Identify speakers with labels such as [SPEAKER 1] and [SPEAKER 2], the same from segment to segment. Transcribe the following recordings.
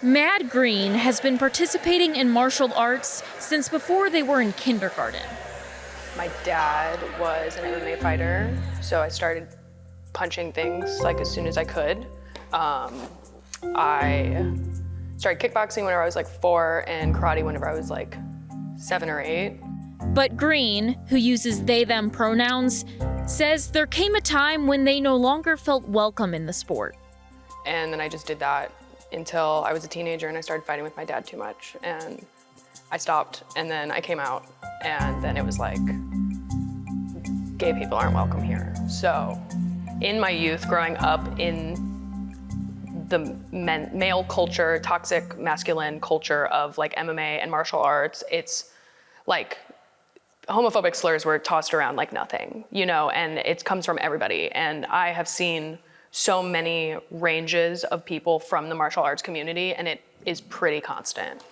[SPEAKER 1] Mad Green has been participating in martial arts since before they were in kindergarten.
[SPEAKER 2] My dad was an MMA fighter, so I started punching things like as soon as I could. I started kickboxing whenever I was like 4 and karate whenever I was like 7 or 8.
[SPEAKER 1] But Green, who uses they/them pronouns, says there came a time when they no longer felt welcome in the sport.
[SPEAKER 2] And then I just did that until I was a teenager and I started fighting with my dad too much. And I stopped, and then I came out, and then it was like, gay people aren't welcome here. So in my youth, growing up in the male culture, toxic masculine culture of like MMA and martial arts, it's like homophobic slurs were tossed around like nothing, you know, and it comes from everybody. And I have seen so many ranges of people from the martial arts community, and it is pretty constant.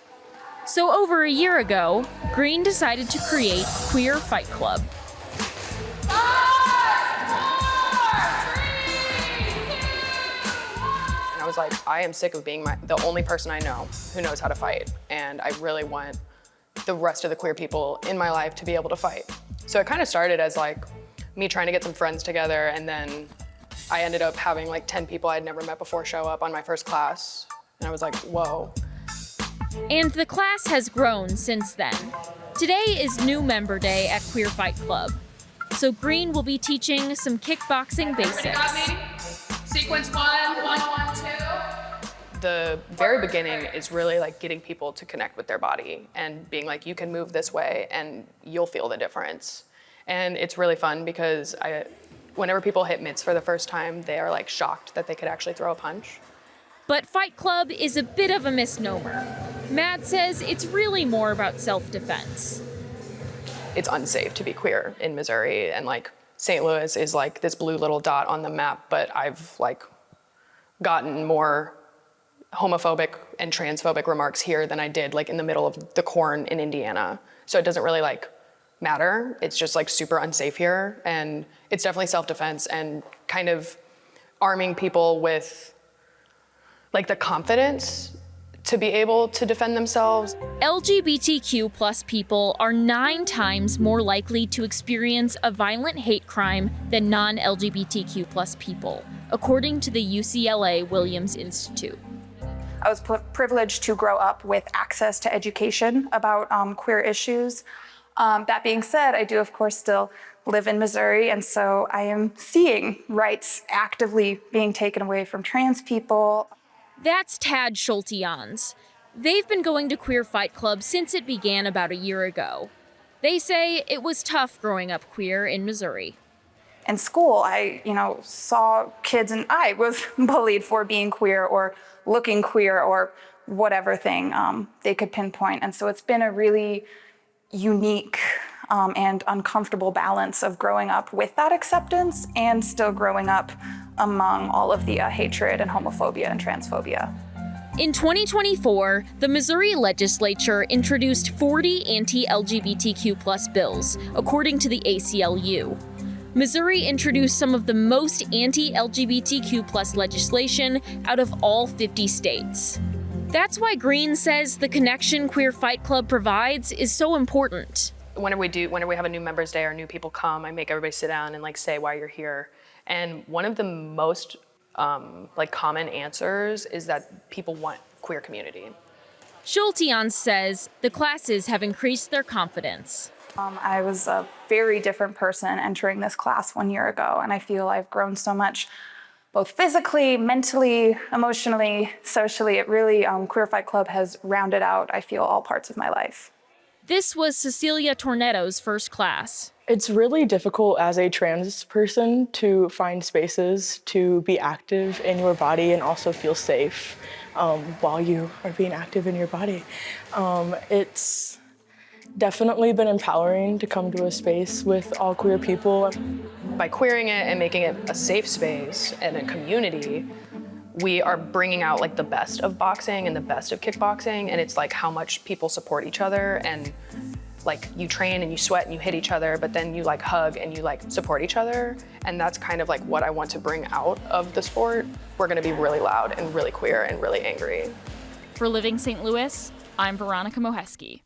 [SPEAKER 1] So over a year ago, Green decided to create Queer Fight Club.
[SPEAKER 2] And I was like, I am sick of being the only person I know who knows how to fight, and I really want the rest of the queer people in my life to be able to fight. So it kind of started as like me trying to get some friends together, and then I ended up having like 10 people I'd never met before show up on my first class, and I was like, whoa.
[SPEAKER 1] And the class has grown since then. Today is new member day at Queer Fight Club. So Green will be teaching some kickboxing basics.
[SPEAKER 3] Got me? Sequence 1, 1, 1, 2.
[SPEAKER 2] The very beginning is really like getting people to connect with their body and being like, you can move this way and you'll feel the difference. And it's really fun because whenever people hit mitts for the first time, they are like shocked that they could actually throw a punch.
[SPEAKER 1] But Fight Club is a bit of a misnomer. Mad says it's really more about self-defense.
[SPEAKER 2] It's unsafe to be queer in Missouri, and like St. Louis is like this blue little dot on the map, but I've like gotten more homophobic and transphobic remarks here than I did like in the middle of the corn in Indiana. So it doesn't really like matter. It's just like super unsafe here, and it's definitely self-defense and kind of arming people with like the confidence to be able to defend themselves.
[SPEAKER 1] LGBTQ plus people are 9 times more likely to experience a violent hate crime than non-LGBTQ plus people, according to the UCLA Williams Institute.
[SPEAKER 4] I was privileged to grow up with access to education about queer issues. That being said, I do of course still live in Missouri, and so I am seeing rights actively being taken away from trans people.
[SPEAKER 1] That's Tad Schultians. They've been going to Queer Fight Club since it began about a year ago. They say it was tough growing up queer in Missouri.
[SPEAKER 4] In school, I saw kids, and I was bullied for being queer or looking queer or whatever thing they could pinpoint. And so it's been a really unique and uncomfortable balance of growing up with that acceptance and still growing up among all of the hatred and homophobia and transphobia.
[SPEAKER 1] In 2024, the Missouri legislature introduced 40 anti-LGBTQ plus bills, according to the ACLU. Missouri introduced some of the most anti-LGBTQ plus legislation out of all 50 states. That's why Green says the connection Queer Fight Club provides is so important.
[SPEAKER 2] Whenever we have a new members day or new people come, I make everybody sit down and like say why you're here. And one of the most like common answers is that people want queer community.
[SPEAKER 1] Schultians says the classes have increased their confidence.
[SPEAKER 4] I was a very different person entering this class 1 year ago, and I feel I've grown so much, both physically, mentally, emotionally, socially. It really, Queer Fight Club has rounded out, I feel, all parts of my life.
[SPEAKER 1] This was Cecilia Tornetto's first class.
[SPEAKER 5] It's really difficult as a trans person to find spaces to be active in your body and also feel safe while you are being active in your body. It's definitely been empowering to come to a space with all queer people.
[SPEAKER 2] By queering it and making it a safe space and a community, we are bringing out like the best of boxing and the best of kickboxing, and it's like how much people support each other, and like you train and you sweat and you hit each other, but then you like hug and you like support each other, and that's kind of like what I want to bring out of the sport. We're gonna be really loud and really queer and really angry.
[SPEAKER 6] For Living St. Louis, I'm Veronica Moheski.